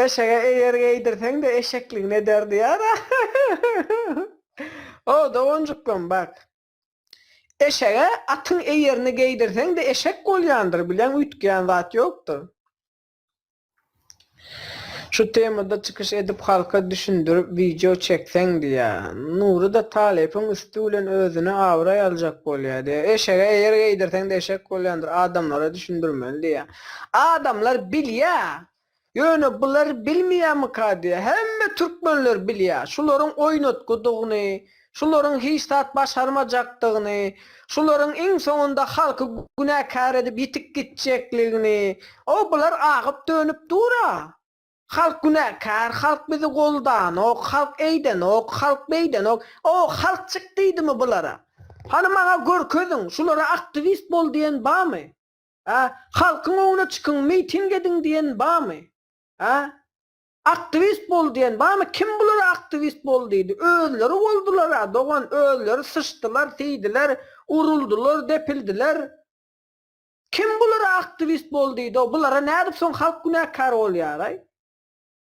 Eşeğe eğer giydirsen de eşekliğine derdi yara. O da oncukkan bak. Eşeğe atın eğerini giydirsen de eşek golyandır bilen ütgen zat yoktur. Şu temada çıkış edip halka düşündürüp video çeksen diye. Nuru da talepin üstü ulen özünü avray alacak bolya diye. Eşeğe eğer giydirsen de eşek golyandır. Adamlara düşündürmeli diye. Adamlar bilya. Yönü bular bilmiyor mu ka diye. Hemme Türkmenler bilya. Şuların oynatkuduğunu, şuların hiç tat başarmajaktığını, şuların en sonunda halkı günahkar edip yitik gitjekligini. O bular ağıp dönüp dura. Halk günahkar, halk bizi goldan, halk eyden, halk beyden, o halk çıktıydı mı bulara? Hani bana görkezin, şulara aktivist bol diyen ba mı? Halkın oğuna çıkın, miting edin diyen ba mı? Aktivist bol diyen ba mı? Kim bulara aktivist bol deydi? Özleri oldular, doğan özleri sıçtılar, tiydiler, uruldular, depildiler. Kim bulara aktivist bol deydi? Bulara ne edip son halk günahkar ol yaray?